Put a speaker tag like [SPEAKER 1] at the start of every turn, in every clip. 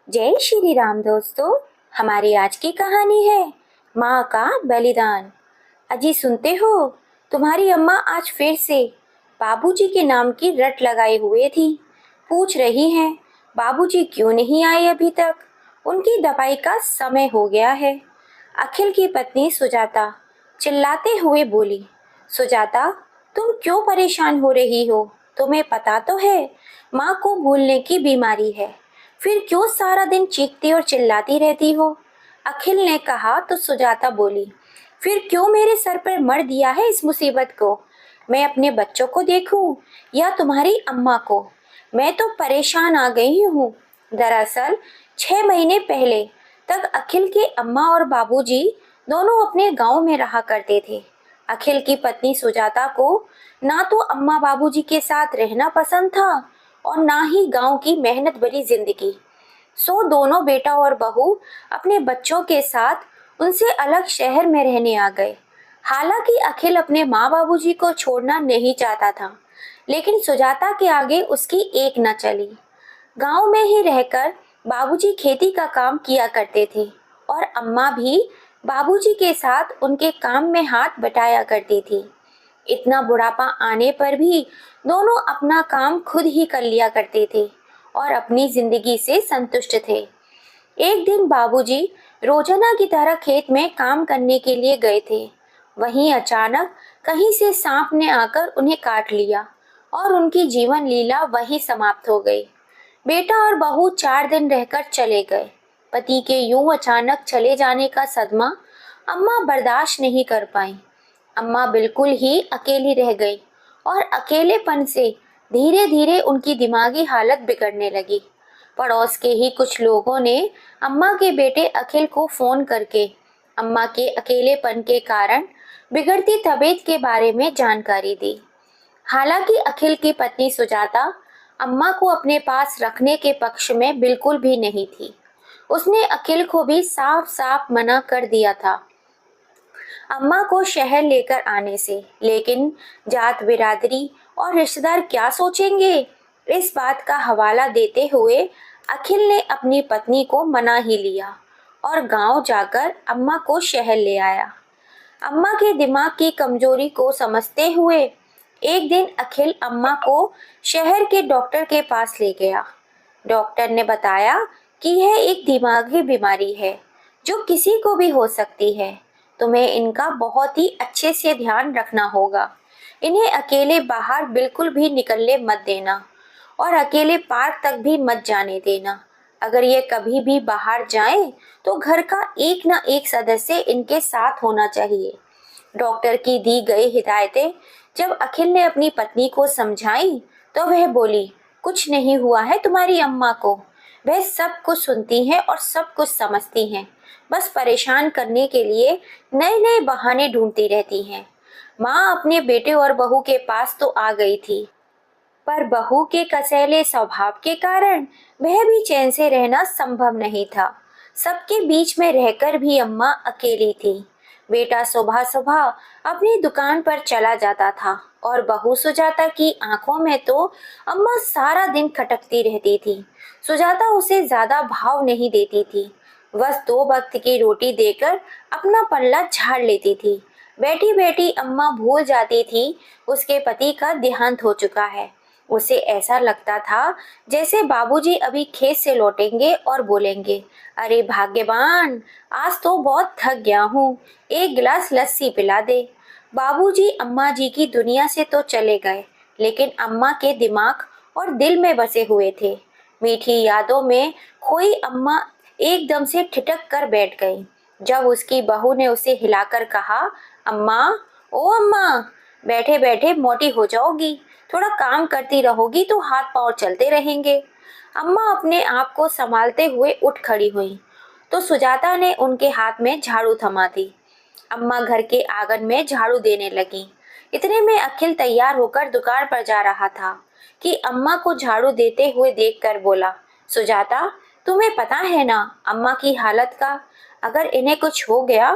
[SPEAKER 1] जय श्री राम दोस्तों। हमारी आज की कहानी है माँ का बलिदान। अजी सुनते हो, तुम्हारी अम्मा आज फिर से बाबूजी के नाम की रट लगाए हुए थी। पूछ रही हैं बाबूजी क्यों नहीं आए अभी तक, उनकी दवाई का समय हो गया है। अखिल की पत्नी सुजाता चिल्लाते हुए बोली, सुजाता तुम क्यों परेशान हो रही हो? तुम्हें पता तो है माँ को भूलने की बीमारी है, फिर क्यों सारा दिन चीखती और चिल्लाती रहती हो? अखिल ने कहा तो सुजाता बोली, फिर क्यों मेरे सर पर मर दिया है इस मुसीबत को? मैं अपने बच्चों को देखूं या तुम्हारी अम्मा को? मैं तो परेशान आ गई हूँ। दरअसल 6 महीने पहले तक अखिल के अम्मा और बाबूजी दोनों अपने गांव में रहा करते थे। अखिल की पत्नी सुजाता को ना तो अम्मा बाबूजी के साथ रहना पसंद था और ना ही गांव की मेहनत भरी जिंदगी। सो दोनों बेटा और बहू अपने बच्चों के साथ उनसे अलग शहर में रहने आ गए। हालांकि अखिल अपने माँ बाबूजी को छोड़ना नहीं चाहता था, लेकिन सुजाता के आगे उसकी एक न चली। गांव में ही रहकर बाबूजी खेती का काम किया करते थे और अम्मा भी बाबूजी के साथ उनके काम में हाथ बटाया करती थी। इतना बुढ़ापा आने पर भी दोनों अपना काम खुद ही कर लिया करते थे और अपनी जिंदगी से संतुष्ट थे। एक दिन बाबूजी रोजाना की तरह खेत में काम करने के लिए गए थे। वहीं अचानक कहीं से सांप ने आकर उन्हें काट लिया और उनकी जीवन लीला वहीं समाप्त हो गई। बेटा और बहू 4 दिन रहकर चले गए। पति के यूं अचानक चले जाने का सदमा अम्मा बर्दाश्त नहीं कर पाई। अम्मा बिल्कुल ही अकेली रह गई और अकेलेपन से धीरे धीरे उनकी दिमागी हालत बिगड़ने लगी। पड़ोस के ही कुछ लोगों ने अम्मा के बेटे अखिल को फोन करके अम्मा के अकेलेपन के कारण बिगड़ती तबीयत के बारे में जानकारी दी। हालांकि अखिल की पत्नी सुजाता अम्मा को अपने पास रखने के पक्ष में बिल्कुल भी नहीं थी। उसने अखिल को भी साफ साफ मना कर दिया था अम्मा को शहर लेकर आने से, लेकिन जात बिरादरी और रिश्तेदार क्या सोचेंगे, इस बात का हवाला देते हुए अखिल ने अपनी पत्नी को मना ही लिया और गांव जाकर अम्मा को शहर ले आया। अम्मा के दिमाग की कमजोरी को समझते हुए एक दिन अखिल अम्मा को शहर के डॉक्टर के पास ले गया। डॉक्टर ने बताया कि यह एक दिमागी बीमारी है जो किसी को भी हो सकती है। तुम्हें इनका बहुत ही अच्छे से ध्यान रखना होगा। इन्हें अकेले बाहर बिल्कुल भी निकलने मत देना और अकेले पार्क तक भी मत जाने देना। अगर ये कभी भी बाहर जाएं तो घर का एक ना एक सदस्य इनके साथ होना चाहिए। डॉक्टर की दी गई हिदायतें जब अखिल ने अपनी पत्नी को समझाई तो वह बोली, कुछ नहीं हुआ है तुम्हारी अम्मा को। वह सब कुछ सुनती हैं और सब कुछ समझती हैं, बस परेशान करने के लिए नए नए बहाने ढूंढती रहती हैं। माँ अपने बेटे और बहू के पास तो आ गई थी, पर बहू के कसैले स्वभाव के कारण वह भी चैन से रहना संभव नहीं था। सबके बीच में रहकर भी अम्मा अकेली थी। बेटा सुबह सुबह अपनी दुकान पर चला जाता था और बहू सुजाता की आंखों में तो अम्मा सारा दिन खटकती रहती थी। सुजाता उसे ज्यादा भाव नहीं देती थी, बस 2 वक्त की रोटी देकर अपना पल्ला झाड़ लेती थी। बैठी बैठी अम्मा भूल जाती थी उसके पति का देहांत हो चुका है। उसे ऐसा लगता था जैसे बाबूजी अभी खेत से लौटेंगे और बोलेंगे, अरे भाग्यवान, आज तो बहुत थक गया हूँ, एक गिलास लस्सी पिला दे। बाबूजी अम्मा जी की दुनिया से तो चले गए, लेकिन अम्मा के दिमाग और दिल में बसे हुए थे। मीठी यादों में खोई अम्मा एकदम से ठिठक कर बैठ गई जब उसकी बहू ने उसे हिलाकर कहा, अम्मा, ओ अम्मा, बैठे बैठे मोटी हो जाओगी, थोड़ा काम करती रहोगी तो हाथ पांव चलते रहेंगे। अम्मा अपने आप को संभालते हुए उठ खड़ी हुई तो सुजाता ने उनके हाथ में झाड़ू थमा दी। अम्मा घर के आंगन में झाड़ू देने लगी। इतने में अखिल तैयार होकर दुकान पर जा रहा था कि अम्मा को झाड़ू देते हुए देखकर बोला, सुजाता, तुम्हें पता है ना अम्मा की हालत का? अगर इन्हें कुछ हो गया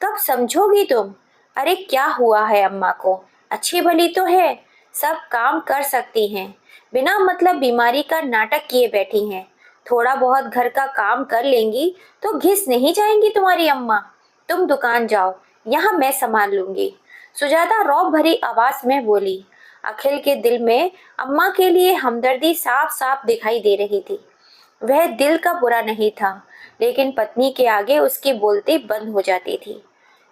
[SPEAKER 1] कब समझोगी तुम? अरे क्या हुआ है अम्मा को? अच्छी भली तो है, सब काम कर सकती हैं, बिना मतलब बीमारी का नाटक किए बैठी हैं। थोड़ा बहुत घर का काम कर लेंगी तो घिस नहीं जाएंगी तुम्हारी अम्मा। तुम दुकान जाओ, यहाँ मैं संभाल लूंगी। सुजाता रौब भरी आवाज में बोली। अखिल के दिल में अम्मा के लिए हमदर्दी साफ साफ दिखाई दे रही थी। वह दिल का बुरा नहीं था, लेकिन पत्नी के आगे उसकी बोलती बंद हो जाती थी।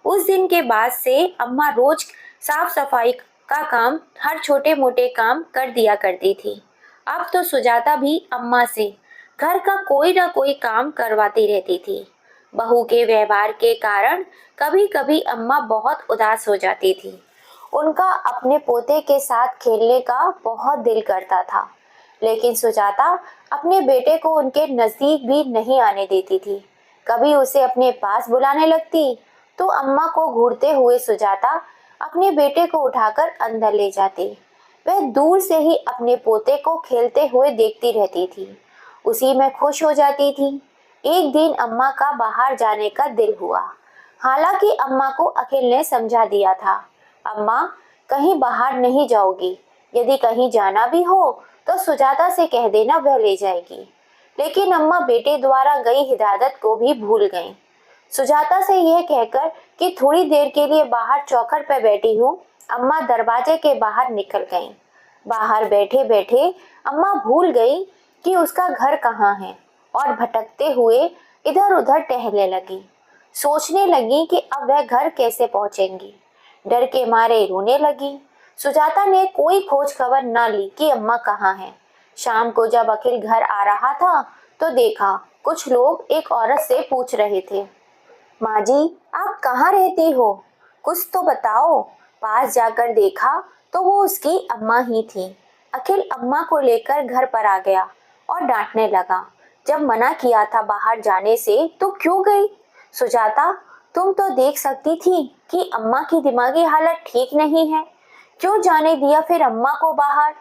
[SPEAKER 1] उस दिन के बाद से अम्मा रोज साफ सफाई का काम, हर छोटे मोटे काम कर दिया करती थी। अब तो सुजाता भी अम्मा से घर का कोई ना कोई काम करवाती रहती थी। बहू के व्यवहार के कारण कभी कभी अम्मा बहुत उदास हो जाती थी। उनका अपने पोते के साथ खेलने का बहुत दिल करता था, लेकिन सुजाता अपने बेटे को उनके नजदीक भी नहीं आने देती थी। कभी उसे अपने पास बुलाने लगती तो अम्मा को घूरते हुए सुजाता अपने बेटे को उठाकर अंदर ले जाती। वह दूर से ही अपने पोते को खेलते हुए देखती रहती थी, उसी में खुश हो जाती थी। एक दिन अम्मा का बाहर जाने का दिल हुआ। हालांकि अम्मा को अखिल ने समझा दिया था, अम्मा कहीं बाहर नहीं जाओगी, यदि कहीं जाना भी हो तो सुजाता से कह देना, वह ले जाएगी। लेकिन अम्मा बेटे द्वारा गई हिदायत को भी भूल गईं। सुजाता से यह कहकर कि थोड़ी देर के लिए बाहर चौखट पर बैठी हूँ, अम्मा दरवाजे के बाहर निकल गईं। बाहर बैठे बैठे अम्मा भूल गई कि उसका घर कहाँ है और भटकते हुए इधर उधर टहलने लगी। सोचने लगी कि अब वह घर कैसे पहुंचेंगी। डर के मारे रोने लगी। सुजाता ने कोई खोज खबर न ली कि अम्मा कहाँ है। शाम को जब अखिल घर आ रहा था तो देखा कुछ लोग एक औरत से पूछ रहे थे, माँ जी आप कहाँ रहती हो, कुछ तो बताओ। पास जाकर देखा तो वो उसकी अम्मा ही थी। अखिल अम्मा को लेकर घर पर आ गया और डांटने लगा, जब मना किया था बाहर जाने से तो क्यों गई। सुजाता तुम तो देख सकती थी कि अम्मा की दिमागी हालत ठीक नहीं है, क्यों जाने दिया फिर अम्मा को बाहर।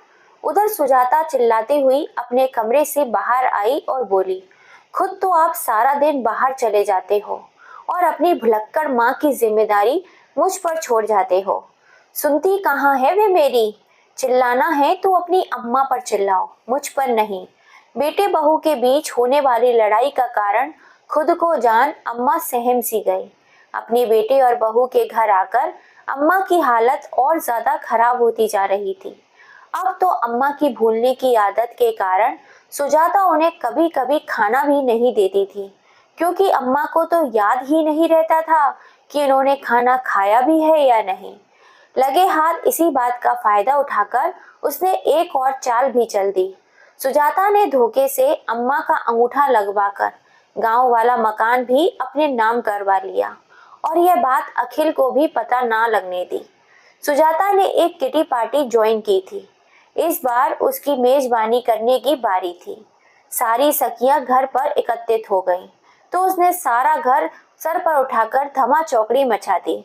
[SPEAKER 1] उधर सुजाता चिल्लाती हुई अपने कमरे से बाहर आई और बोली, खुद तो आप सारा दिन बाहर चले जाते हो और अपनी भुलक्कड़ माँ की जिम्मेदारी मुझ पर छोड़ जाते हो। सुनती कहाँ है वे मेरी। चिल्लाना है तो अपनी अम्मा पर चिल्लाओ, मुझ पर नहीं। बेटे बहू के बीच होने वाली लड़ाई का कारण खुद को जान अम्मा सहम सी गई। अपने बेटे और बहू के घर आकर अम्मा की हालत और ज्यादा खराब होती जा रही थी। अब तो अम्मा की भूलने की आदत के कारण सुजाता उन्हें कभी कभी खाना भी नहीं देती थी, क्योंकि अम्मा को तो याद ही नहीं रहता था कि उन्होंने खाना खाया भी है या नहीं। लगे हाथ इसी बात का फायदा उठाकर उसने एक और चाल भी चल दी। सुजाता ने धोखे से अम्मा का अंगूठा लगवाकर गांव वाला मकान भी अपने नाम करवा लिया और यह बात अखिल को भी पता ना लगने दी। सुजाता ने एक किटी पार्टी ज्वाइन की थी। इस बार उसकी मेजबानी करने की बारी थी। सारी सखियां घर पर एकत्रित हो गईं, तो उसने सारा घर सर पर उठाकर धमा चौकड़ी मचा दी।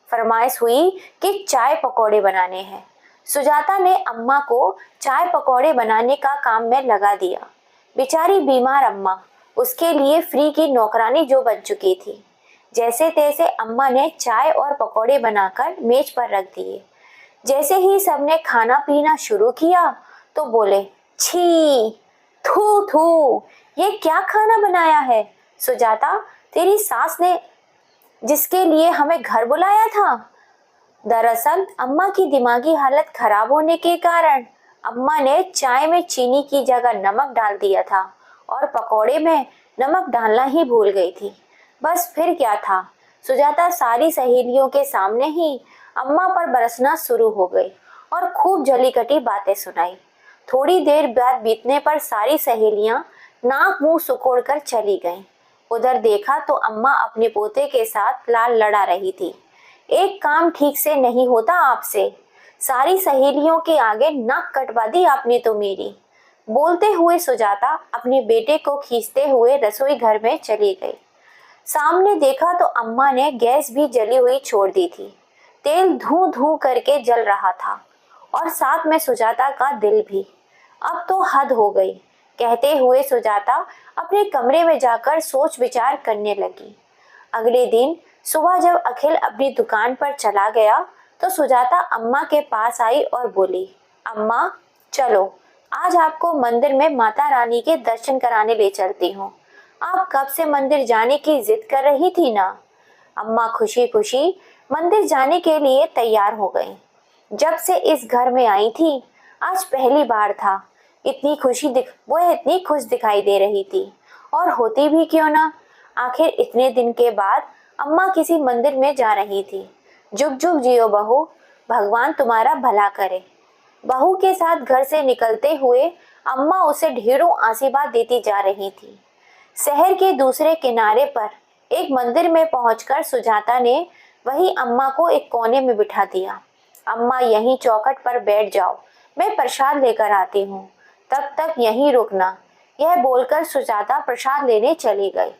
[SPEAKER 1] फरमाइश हुई कि चाय पकौड़े बनाने हैं। सुजाता ने अम्मा को चाय पकौड़े बनाने का काम में लगा दिया। बेचारी बीमार अम्मा उसके लिए फ्री की नौकरानी जो बन चुकी थी। जैसे तैसे अम्मा ने चाय और पकौड़े बनाकर मेज पर रख दिए। जैसे ही सबने खाना पीना शुरू किया तो बोले, छी, थू थू, ये क्या खाना बनाया है। सुजाता तेरी सास ने जिसके लिए हमें घर बुलाया था। दरअसल अम्मा की दिमागी हालत खराब होने के कारण अम्मा ने चाय में चीनी की जगह नमक डाल दिया था और पकौड़े में नमक डालना ही भूल गई थी। बस फिर क्या था, सुजाता सारी सहेलियों के सामने ही अम्मा पर बरसना शुरू हो गई और खूब जली कटी बातें सुनाई। थोड़ी देर बाद बीतने पर सारी सहेलियां नाक मुंह सुकोड़कर चली गईं। उधर देखा तो अम्मा अपने पोते के साथ लाल लड़ा रही थी। एक काम ठीक से नहीं होता आपसे, सारी सहेलियों के आगे नाक कटवा दी आपने तो मेरी। बोलते हुए सुजाता अपने बेटे को खींचते हुए रसोई घर में चली गई। सामने देखा तो अम्मा ने गैस भी जली हुई छोड़ दी थी। तेल धू धू करके जल रहा था और साथ में सुजाता का दिल भी। अब तो हद हो गई, कहते हुए सुजाता अपने कमरे में जाकर सोच विचार करने लगी। अगले दिन सुबह जब अखिल अपनी दुकान पर चला गया तो सुजाता अम्मा के पास आई और बोली, अम्मा चलो आज आपको मंदिर में माता रानी के दर्शन कराने ले चलती हूँ। आप कब से मंदिर जाने की जिद कर रही थी ना। अम्मा खुशी खुशी मंदिर जाने के लिए तैयार हो गई। जब से इस घर में आई थी, आज पहली बार था। वो इतनी खुश दिखाई दे रही थी, और होती भी क्यों ना। आखिर इतने दिन के बाद अम्मा किसी मंदिर में जा रही थी। जुग जुग जियो बहू, भगवान तुम्हारा भला करे। बहू के साथ घर से निकलते हुए अम्मा उसे ढेरों आशीर्वाद देती जा रही थी। शहर के दूसरे किनारे पर एक मंदिर में पहुंचकर सुजाता ने वही अम्मा को एक कोने में बिठा दिया। अम्मा यहीं चौखट पर बैठ जाओ, मैं प्रसाद लेकर आती हूँ, तब तक यहीं रुकना। यह बोलकर सुजाता प्रसाद लेने चली गई।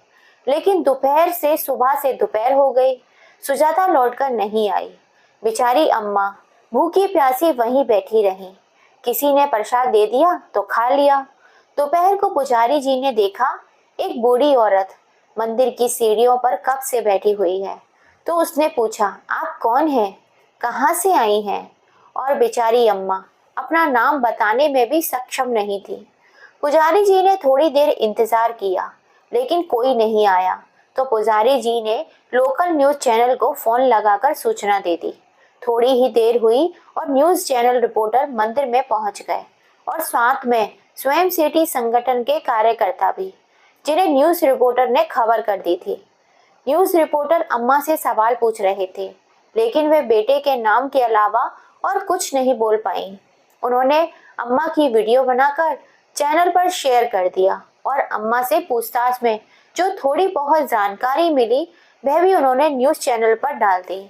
[SPEAKER 1] लेकिन दोपहर से सुबह से दोपहर हो गई, सुजाता लौटकर नहीं आई। बेचारी अम्मा भूखी प्यासी वहीं बैठी रही। किसी ने प्रसाद दे दिया तो खा लिया। दोपहर को पुजारी जी ने देखा एक बूढ़ी औरत मंदिर की सीढ़ियों पर कब से बैठी हुई है, तो उसने पूछा, आप कौन हैं, कहाँ से आई हैं? और बेचारी अम्मा अपना नाम बताने में भी सक्षम नहीं थी। पुजारी जी ने थोड़ी देर इंतजार किया, लेकिन कोई नहीं आया। तो पुजारी जी ने लोकल न्यूज चैनल को फोन लगाकर सूचना दे दी। थोड़ी ही देर हुई और न्यूज चैनल रिपोर्टर मंदिर में पहुंच गए, और साथ में स्वयं सेठी संगठन के कार्यकर्ता भी, जिन्हें न्यूज रिपोर्टर ने खबर कर दी थी। न्यूज रिपोर्टर अम्मा से सवाल पूछ रहे थे, लेकिन वे बेटे के नाम के अलावा और कुछ नहीं बोल पाई। उन्होंने अम्मा की वीडियो बनाकर चैनल पर शेयर कर दिया, और अम्मा से पूछताछ में जो थोड़ी बहुत जानकारी मिली वह भी उन्होंने न्यूज चैनल पर डाल दी।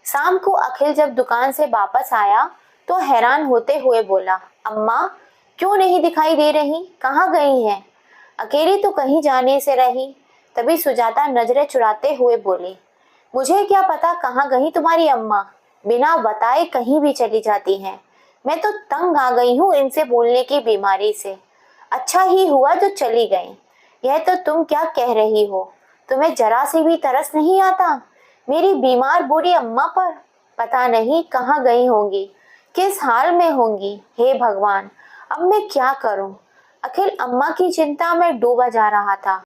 [SPEAKER 1] शाम को अखिल जब दुकान से वापस आया तो हैरान होते हुए बोला, अम्मा क्यों नहीं दिखाई दे रही, कहाँ गई हैं? अकेली तो कहीं जाने से रही। तभी सुजाता नजरें चुराते हुए बोली, मुझे क्या पता कहाँ गई तुम्हारी अम्मा, बिना बताए कहीं भी चली जाती हैं। मैं तो तंग आ गई हूँ इनसे बोलने की बीमारी से। अच्छा ही हुआ जो चली गई। यह तो तुम क्या कह रही हो, तुम्हें जरा सी भी तरस नहीं आता मेरी बीमार बूढ़ी अम्मा पर? पता नहीं कहाँ गई होंगी, किस हाल में होंगी। हे भगवान, अब मैं क्या करूं? अखिल अम्मा की चिंता में डूबा जा रहा था।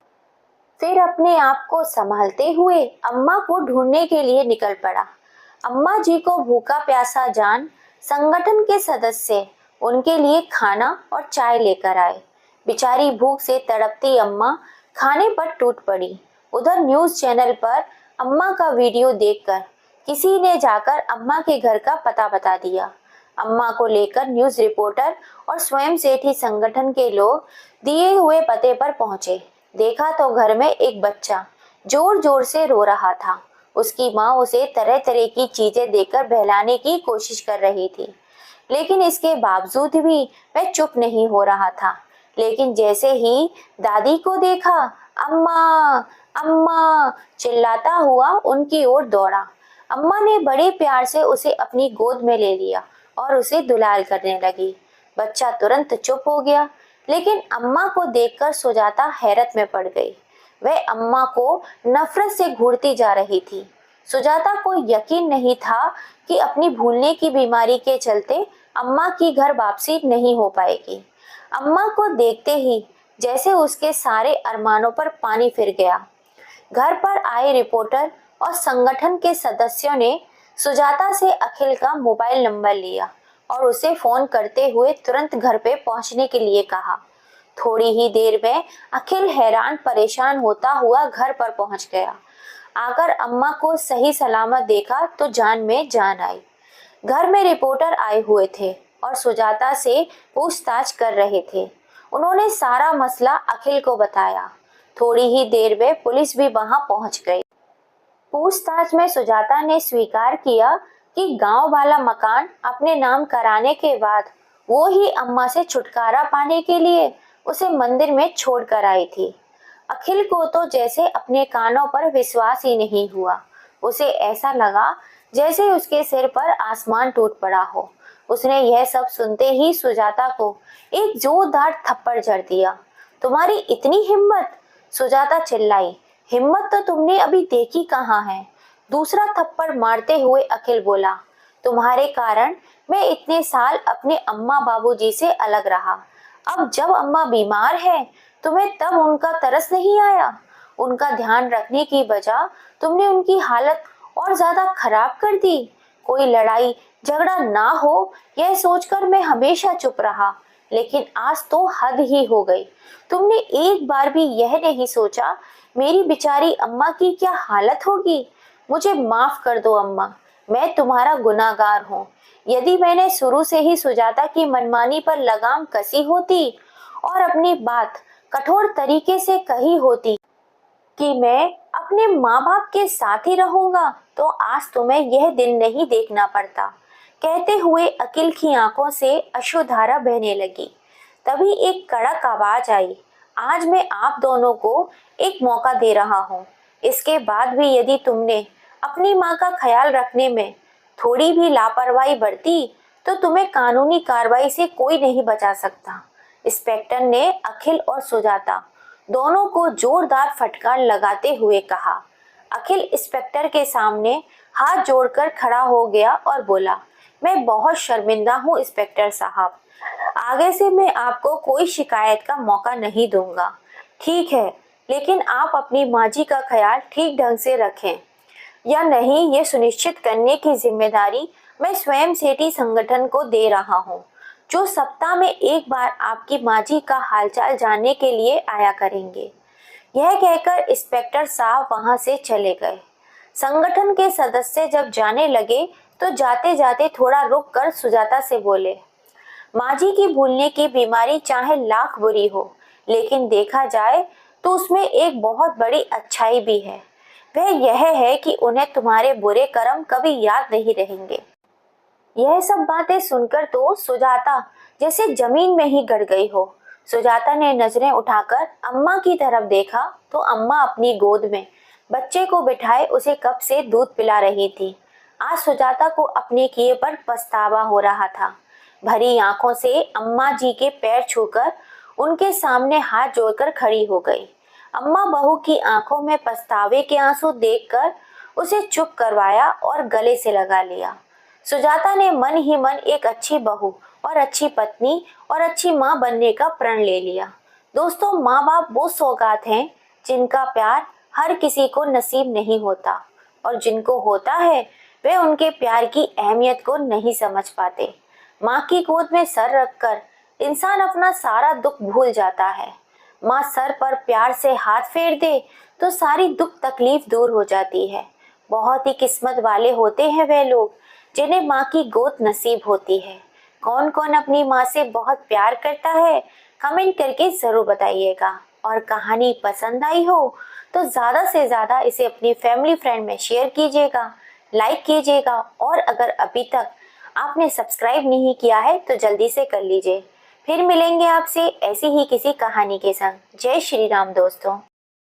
[SPEAKER 1] फिर अपने आप को संभालते हुए अम्मा को ढूंढने के लिए निकल पड़ा। अम्मा जी को भूखा प्यासा जान संगठन के सदस्य उनके लिए खाना और चाय लेकर आए। बेचारी भूख से तड़पती अम्मा खाने पर टूट पड़ी। उधर न्यूज चैनल पर अम्मा का वीडियो देखकर किसी ने जाकर अम्मा के घर का पता बता दिया। अम्मा को लेकर न्यूज रिपोर्टर और स्वयं सेठी संगठन के लोग दिए हुए पते पर पहुंचे। देखा तो घर में एक बच्चा जोर जोर से रो रहा था। उसकी माँ उसे तरह तरह की चीजें देकर बहलाने की कोशिश कर रही थी, लेकिन इसके बावजूद भी वह चुप नहीं हो रहा था। लेकिन जैसे ही दादी को देखा, अम्मा अम्मा चिल्लाता हुआ उनकी ओर दौड़ा। अम्मा ने बड़े प्यार से उसे अपनी गोद में ले लिया और उसे दुलार करने लगी। बच्चा तुरंत चुप हो गया, लेकिन अम्मा को देखकर सुजाता हैरत में पड़ गई। वह अम्मा को नफरत से घूरती जा रही थी। सुजाता को यकीन नहीं था कि अपनी भूलने की बीमारी के चलते अम्मा की घर वापसी नहीं हो पाएगी। अम्मा को देखते ही जैसे उसके सारे अरमानों पर पानी फिर गया। घर पर आए रिपोर्टर और संगठन के सदस्यों ने सुजाता से अखिल का मोबाइल नंबर लिया और उसे फोन करते हुए तुरंत घर पे पहुंचने के लिए कहा। थोड़ी ही देर में अखिल हैरान परेशान होता हुआ घर पर पहुंच गया। आकर अम्मा को सही सलामत देखा तो जान में जान आई। घर में रिपोर्टर आए हुए थे और सुजाता से पूछताछ कर रहे थे। उन्होंने सारा मसला अखिल को बताया। थोड़ी ही देर में पुलिस भी वहां पहुंच गई। पूछताछ में सुजाता ने स्वीकार किया कि गांव वाला मकान अपने नाम कराने के बाद वो ही अम्मा से छुटकारा पाने के लिए उसे मंदिर में छोड़कर आई थी। अखिल को तो जैसे अपने कानों पर विश्वास ही नहीं हुआ। उसे ऐसा लगा जैसे उसके सिर पर आसमान टूट पड़ा हो। उसने यह सब सुनते ही सुजाता को एक जोरदार थप्पड़ जड़ दिया। तुम्हारी इतनी हिम्मत! सुजाता चिल्लाई। हिम्मत तो तुमने अभी देखी कहाँ है। दूसरा थप्पड़ मारते हुए अखिल बोला, तुम्हारे कारण मैं इतने साल अपने अम्मा बाबूजी से अलग रहा। अब जब अम्मा बीमार है, तुम्हें तब उनका तरस नहीं आया? उनका ध्यान रखने की बजाय तुमने उनकी हालत और ज्यादा खराब कर दी। कोई लड़ाई झगड़ा ना हो, यह सोचकर मैं हमेशा चुप रहा, लेकिन आज तो हद ही हो गई। तुमने एक बार भी यह नहीं सोचा मेरी बेचारी अम्मा की क्या हालत होगी। मुझे माफ कर दो अम्मा, मैं तुम्हारा गुनाहगार हूँ। यदि मैंने शुरू से ही सुजाता की मनमानी पर लगाम कसी होती और अपनी बात कठोर तरीके से कही होती कि मैं अपने माँ बाप के साथ ही रहूंगा, तो आज तुम्हें यह दिन नहीं देखना पड़ता। कहते हुए अखिल की आंखों से अश्रुधारा बहने लगी। तभी एक कड़क आवाज आई, आज मैं आप दोनों को एक मौका दे रहा हूँ। इसके बाद भी यदि तुमने अपनी माँ का ख्याल रखने में थोड़ी भी लापरवाही बरती, तो तुम्हें कानूनी कार्रवाई से कोई नहीं बचा सकता। इंस्पेक्टर ने अखिल और सुजाता दोनों को जोरदार फटकार लगाते हुए कहा। अखिल इंस्पेक्टर के सामने हाथ जोड़कर खड़ा हो गया और बोला, मैं बहुत शर्मिंदा हूँ इंस्पेक्टर साहब। आगे से मैं आपको कोई शिकायत का मौका नहीं दूंगा। ठीक है, लेकिन आप अपनी माँ जी का ख्याल ठीक ढंग से रखें या नहीं, ये सुनिश्चित करने की जिम्मेदारी मैं स्वयं सेठी संगठन को दे रहा हूँ, जो सप्ताह में एक बार आपकी माँ जी का हालचाल जानने के लिए आया करेंगे। यह कहकर इंस्पेक्टर साहब वहां से चले गए। संगठन के सदस्य जब जाने लगे तो जाते जाते थोड़ा रुक कर सुजाता से बोले, माँ जी की भूलने की बीमारी चाहे लाख बुरी हो, लेकिन देखा जाए तो उसमें एक बहुत बड़ी अच्छाई भी है। वह यह है कि उन्हें तुम्हारे बुरे कर्म कभी याद नहीं रहेंगे। यह सब बातें सुनकर तो सुजाता जैसे जमीन में ही गड़ गई हो। सुजाता ने नजरें उठाकर अम्मा की तरफ देखा तो अम्मा अपनी गोद में बच्चे को बिठाए उसे कप से दूध पिला रही थी। आज सुजाता को अपने किए पर पछतावा हो रहा था। भरी आंखों से अम्मा जी के पैर छूकर उनके सामने हाथ जोड़कर खड़ी हो गई। अम्मा बहू की आंखों में पछतावे के आंसू देखकर उसे चुप करवाया और गले से लगा लिया। सुजाता ने मन ही मन एक अच्छी बहू और अच्छी पत्नी और अच्छी माँ बनने का प्रण ले लिया। दोस्तों, माँ बाप वो सौगात हैं जिनका प्यार हर किसी को नसीब नहीं होता, और जिनको होता है वे उनके प्यार की अहमियत को नहीं समझ पाते। माँ की गोद में सर रखकर इंसान अपना सारा दुख भूल जाता है। माँ सर पर प्यार से हाथ फेर दे तो सारी दुख तकलीफ दूर हो जाती है। बहुत ही किस्मत वाले होते हैं वे लोग जिन्हें माँ की गोद नसीब होती है। कौन कौन अपनी माँ से बहुत प्यार करता है, कमेंट करके जरूर बताइएगा। और कहानी पसंद आई हो तो ज़्यादा से ज़्यादा इसे अपनी फैमिली फ्रेंड में शेयर कीजिएगा, लाइक कीजिएगा, और अगर अभी तक आपने सब्सक्राइब नहीं किया है तो जल्दी से कर लीजिए। फिर मिलेंगे आपसे ऐसी ही किसी कहानी के संग। जय श्री राम दोस्तों।